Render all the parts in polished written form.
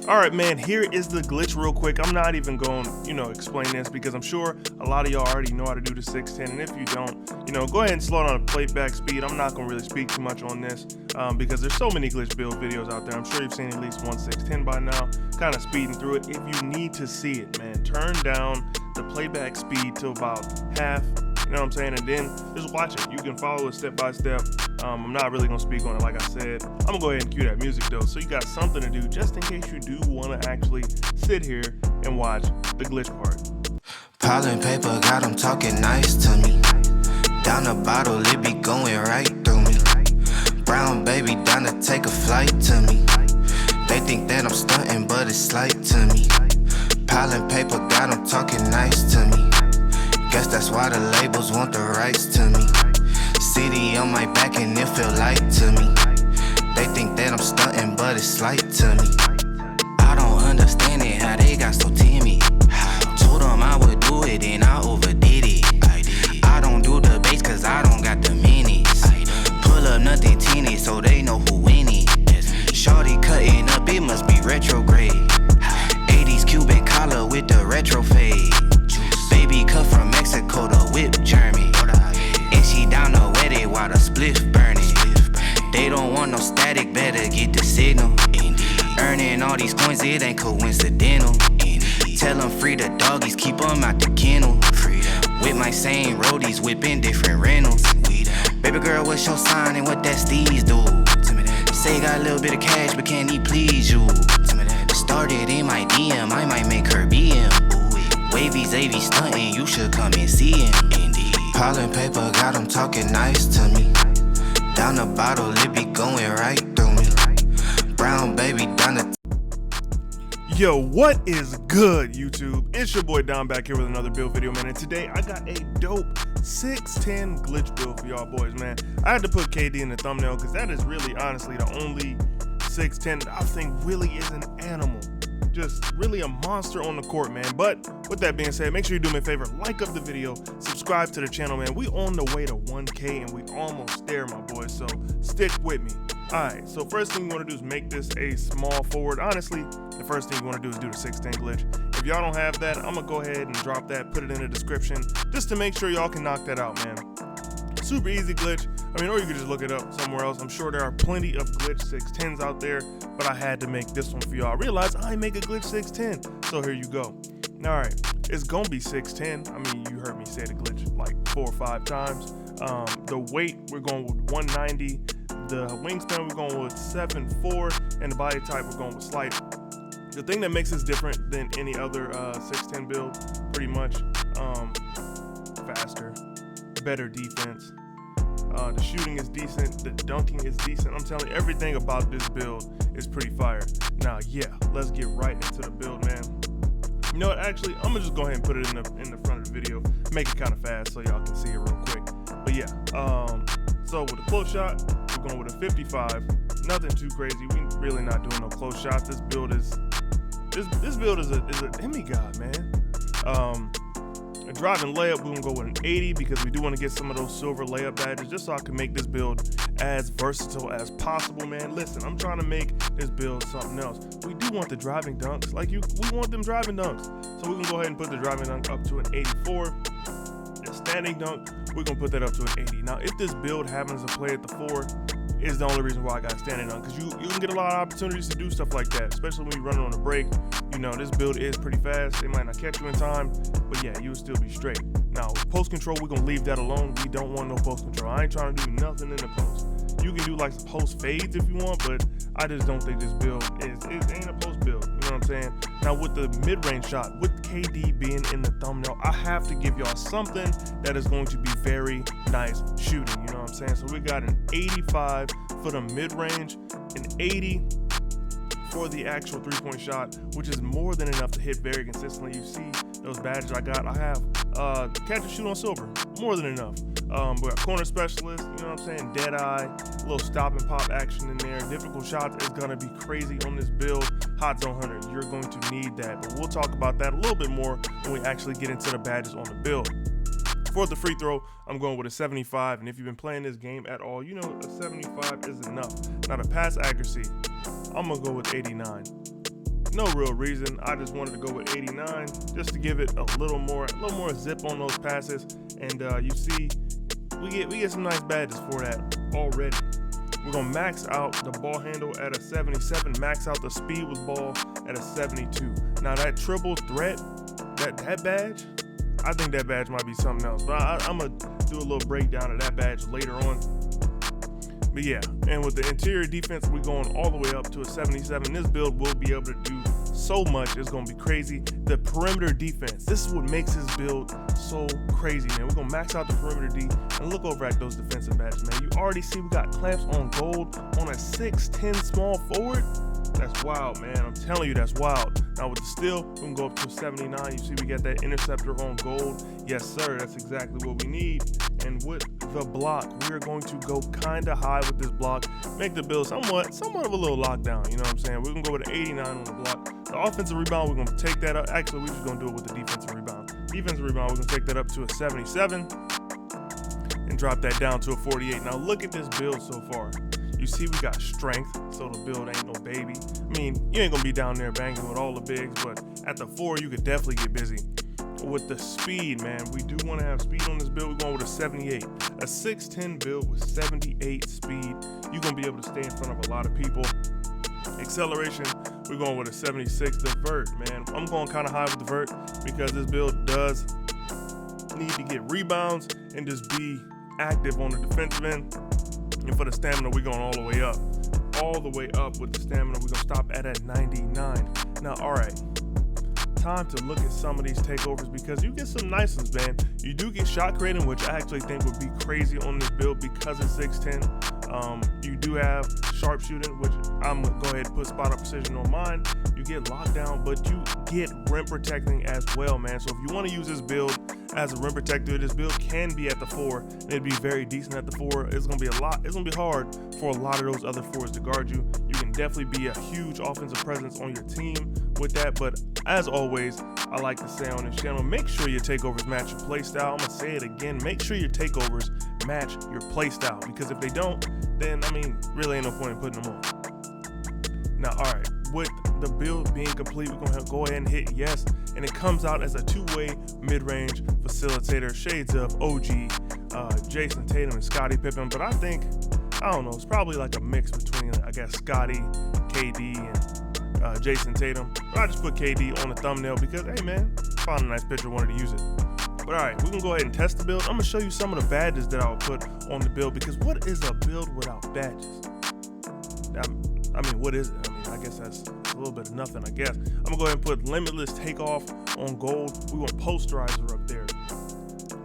Alright man, here is the glitch real quick. I'm not even going to, explain this because I'm sure a lot of y'all already know how to do the 610, and if you don't, go ahead and slow down the playback speed. I'm not going to really speak too much on this because there's so many glitch build videos out there. I'm sure you've seen at least one 610 by now, kind of speeding through it. If you need to see it, man, turn down the playback speed to about half. You know what I'm saying? And then just watch it. You can follow it step by step. I'm not really gonna speak on it like I said. I'm gonna go ahead and cue that music though, so you got something to do just in case you do want to actually sit here and watch the glitch part. Pile and paper got them talking nice to me. Down the bottle, it be going right through me. Brown baby down to take a flight to me. They think that I'm stunting, but it's slight to me. Pile and paper got them talking nice to me. Guess that's why the labels want the rights to me. CD on my back and it feel light to me. They think that I'm stunting, but it's slight to me. I don't understand it, how they got so timid. Told them I would do it and I overdid it. I don't do the bass cause I don't got the minutes. Pull up nothing teeny so they know who in it. Shorty cutting up, it must be retrograde. 80s Cuban collar with the retro fade. Baby cut from Mexico, the whip German. And she down to wet it while the spliff burning. They don't want no static, better get the signal. Earning all these coins, it ain't coincidental. Tell them free the doggies, keep them out the kennel. With my same roadies, whipping different rentals. Baby girl, what's your sign and what that steez do? Say you got a little bit of cash, but can he please you? Started in my DM, I might make her BM. Wavy Zavy stunting, you should come and see him. Indeed. Pile and paper got them talking nice to me. Down the bottle, it be going right through me. Brown baby down the. Yo, what is good, YouTube? It's your boy Don back here with another build video, man. And today I got a dope 610 glitch build for y'all boys, man. I had to put KD in the thumbnail because that is really, honestly, the only 610 that I think really is an animal. Just really a monster on the court, man. But with that being said, make sure you do me a favor, like up the video, subscribe to the channel, man. We on the way to 1K and we almost there, my boys, so stick with me. Alright, so first thing you want to do is make this a small forward. Honestly, the first thing you want to do is do the 610 glitch. If y'all don't have that, I'm gonna go ahead and drop that, put it in the description, just to make sure y'all can knock that out, man. Super easy glitch. I mean, or you could just look it up somewhere else. I'm sure there are plenty of glitch 610s out there, but I had to make this one for y'all. I realized I make a glitch 610, so here you go. All right, it's gonna be 610. I mean, you heard me say the glitch like 4 or 5 times. The weight, we're going with 190. The wingspan, we're going with 7'4", and the body type, we're going with slight. The thing that makes this different than any other 610 build, pretty much, faster, better defense. The shooting is decent, the dunking is decent. I'm telling you, everything about this build is pretty fire. Now, yeah, let's get right into the build, man. You know what, actually, I'm gonna just go ahead and put it in the front of the video, make it kind of fast so y'all can see it real quick. But yeah, so with a close shot, we're going with a 55. Nothing too crazy. We really not doing no close shots. This build is a Demi-God, man. A driving layup, we're gonna go with an 80 because we do want to get some of those silver layup badges just so I can make this build as versatile as possible, man. Listen, I'm trying to make this build something else. We do want the driving dunks, we want them driving dunks. So we can go ahead and put the driving dunk up to an 84. The standing dunk, we're gonna put that up to an 80. Now, if this build happens to play at the 4, is the only reason why I got standing dunk, because you can get a lot of opportunities to do stuff like that, especially when you're running on a break. This build is pretty fast. They might not catch you in time, but yeah, you will still be straight. Now, post control, we're gonna leave that alone. We don't want no post control. I ain't trying to do nothing in the post. You can do like some post fades if you want, but I just don't think this build ain't a post build. You know what I'm saying? Now, with the mid-range shot, with KD being in the thumbnail, I have to give y'all something that is going to be very nice shooting. You know what I'm saying? So we got an 85 for the mid-range, an 80 for the actual 3-point shot, which is more than enough to hit very consistently. You see those badges I got. I have catch and shoot on silver, more than enough. But corner specialist, you know what I'm saying, dead eye, a little stop and pop action in there. Difficult shots is gonna be crazy on this build. Hot zone hunter, you're going to need that, but we'll talk about that a little bit more when we actually get into the badges on the build. For the free throw, I'm going with a 75, and if you've been playing this game at all, you know a 75 is enough. Now, the pass accuracy, I'm gonna go with 89. No real reason. I just wanted to go with 89 just to give it a little more zip on those passes. And you see, we get some nice badges for that already. We're gonna max out the ball handle at a 77, max out the speed with ball at a 72. Now that triple threat, that badge, I think that badge might be something else. But I'm gonna do a little breakdown of that badge later on. But yeah, and with the interior defense, we're going all the way up to a 77. This build will be able to do so much. It's going to be crazy. The perimeter defense, this is what makes this build so crazy, man. We're going to max out the perimeter D and look over at those defensive badges, man. You already see we got clamps on gold on a 6'10 small forward. That's wild, man. I'm telling you, that's wild. Now with the steal, we can go up to a 79. You see we got that interceptor on gold. Yes, sir. That's exactly what we need. And with the block, we're going to go kind of high with this block, make the build somewhat of a little lockdown. You know what I'm saying? We're going to go with an 89 on the block. The offensive rebound, we're going to take that up. Actually, we're just going to do it with the defensive rebound. Defensive rebound, we're going to take that up to a 77 and drop that down to a 48. Now look at this build so far. You see we got strength, so the build ain't no baby. I mean, you ain't gonna be down there banging with all the bigs, but at the 4, you could definitely get busy. With the speed, man, we do want to have speed on this build. We're going with a 78. A 6'10 build with 78 speed. You're gonna be able to stay in front of a lot of people. Acceleration, we're going with a 76. The vert, man, I'm going kind of high with the vert because this build does need to get rebounds and just be active on the defensive end. And for the stamina, we're going all the way up. All the way up with the stamina. We're going to stop at a 99. Now, all right. Time to look at some of these takeovers because you get some nice ones, man. You do get shot creating, which I actually think would be crazy on this build because it's 6'10. You do have sharpshooting, which I'm going to go ahead and put spot up precision on mine. You get lockdown, but you get rim protecting as well, man. So if you want to use this build as a rim protector, this build can be at the 4. It'd be very decent at the 4. It's gonna be hard for a lot of those other 4s to guard you. You can definitely be a huge offensive presence on your team with that. But as always, I like to say on this channel, make sure your takeovers match your play style. I'm gonna say it again, make sure your takeovers match your play style, because if they don't, then I mean, really ain't no point in putting them on. Now, all right, with the build being complete, we're gonna go ahead and hit yes, and it comes out as a 2-way mid-range facilitator, shades of OG, Jason Tatum and Scottie Pippen. But I don't know, it's probably like a mix between, I guess, Scottie, KD, and Jason Tatum. But I just put KD on the thumbnail because, hey man, found a nice picture, wanted to use it. But all right, we can go ahead and test the build. I'm gonna show you some of the badges that I would put on the build, because what is a build without badges? I mean, what is it? I mean, I guess that's a little bit of nothing, I guess. I'm gonna go ahead and put limitless takeoff on gold. We want posterizer up there.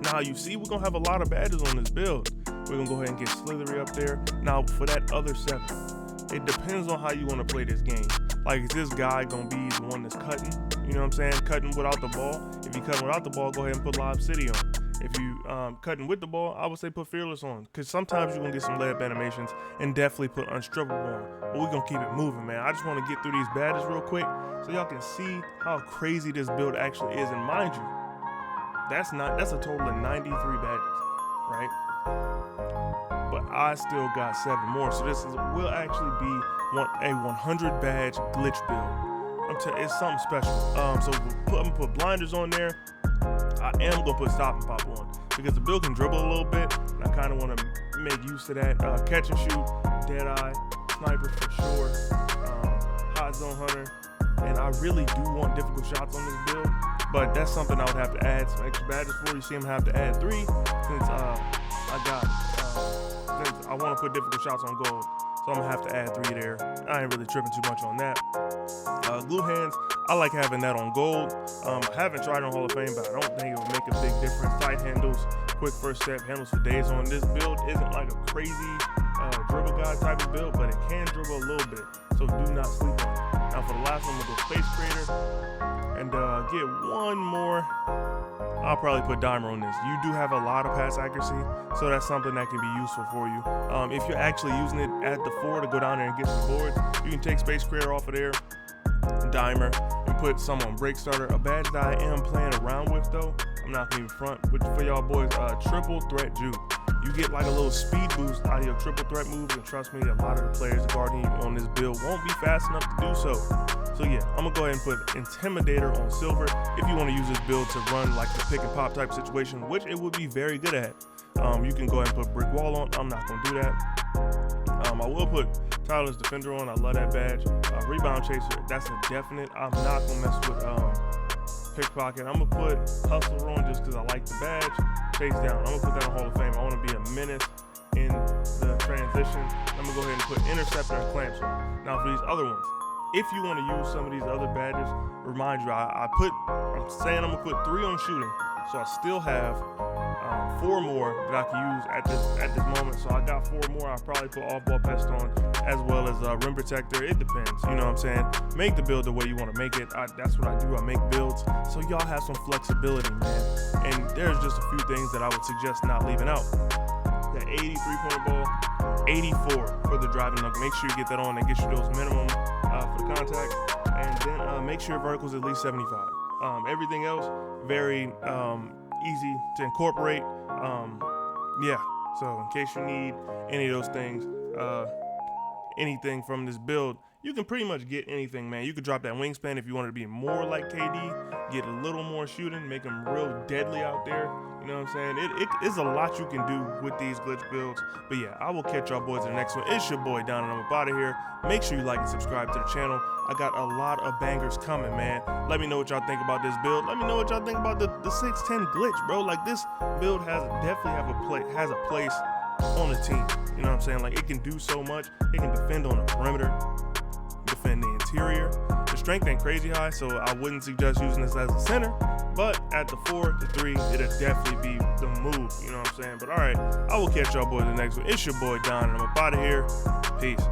Now you see we're gonna have a lot of badges on this build. We're gonna go ahead and get slithery up there. Now for that other 7, it depends on how you want to play this game. Like, is this guy gonna be the one that's cutting? You know what I'm saying? Cutting without the ball. If you cutting without the ball, go ahead and put Lob City on. If you cutting with the ball, I would say put Fearless on, because sometimes you're gonna get some layup animations, and definitely put Unstrippable on. But we're gonna keep it moving, man. I just want to get through these badges real quick so y'all can see how crazy this build actually is. And mind you, that's a total of 93 badges, right? But I still got 7 more, so this will actually be a 100 badge glitch build. It's something special. So I'm gonna put blinders on there. I am gonna put stop and pop on because the build can dribble a little bit, and I kind of want to make use of that. Catch and shoot, dead eye, sniper for sure, hot zone hunter, and I really do want difficult shots on this build, but that's something I would have to add some extra badges for. You see, I'm gonna have to add 3 since I want to put difficult shots on gold, so I'm gonna have to add 3 there. I ain't really tripping too much on that. Glue hands, I like having that on gold. I haven't tried on Hall of Fame, but I don't think it would make a big difference. Tight handles, quick first step, handles for days on. This build isn't like a crazy dribble guy type of build, but it can dribble a little bit, so do not sleep on it. Now for the last one, we'll go Space Creator, and get one more. I'll probably put Dimer on this. You do have a lot of pass accuracy, so that's something that can be useful for you. If you're actually using it at the 4 to go down there and get some boards, you can take Space Creator off of there, Dimer, and put some on Break Starter. A badge that I am playing around with though, I'm not gonna even front, but for y'all boys, triple threat juke. You get like a little speed boost out of your triple threat moves, and trust me, a lot of the players guarding you on this build won't be fast enough to do so. So yeah, I'm gonna go ahead and put Intimidator on silver if you want to use this build to run like the pick and pop type situation, which it would be very good at. You can go ahead and put Brick Wall on. I'm not gonna do that. I will put Tyler's Defender on. I love that badge. Rebound Chaser, that's a definite. I'm not gonna mess with Pickpocket. I'm gonna put Hustler on just because I like the badge. Chase Down, I'm gonna put that on Hall of Fame. I want to be a menace in the transition. I'm gonna go ahead and put Interceptor and Clamps on. Now for these other ones, if you want to use some of these other badges, remind you, I'm saying I'm gonna put 3 on shooting, so I still have 4 more that I can use at this moment. So I got 4 more. I'll probably put Off-Ball Pest on, as well as Rim Protector. It depends, you know what I'm saying? Make the build the way you want to make it. That's what I do. I make builds, so y'all have some flexibility, man. And there's just a few things that I would suggest not leaving out. The 80 3-point ball, 84 for the driving dunk. Make sure you get that on. That gets you those minimum for the contact, and then make sure vertical's at least 75. Everything else very easy to incorporate. Yeah, so in case you need any of those things, anything from this build, you can pretty much get anything, man. You could drop that wingspan if you wanted to be more like KD, get a little more shooting, make him real deadly out there. You know what I'm saying? It is a lot you can do with these glitch builds. But yeah, I will catch y'all boys in the next one. It's your boy Don, and I'm up out of here. Make sure you like and subscribe to the channel. I got a lot of bangers coming, man. Let me know what y'all think about this build. Let me know what y'all think about the 6'10 glitch, bro. Like, this build definitely has a place on the team. You know what I'm saying? Like, it can do so much. It can defend on the perimeter, defend the interior. The strength ain't crazy high, so I wouldn't suggest using this as a center. But at the 4 to 3, it'll definitely be the move. You know what I'm saying? But all right, I will catch y'all boys in the next one. It's your boy Don, and I'm up out of here. Peace.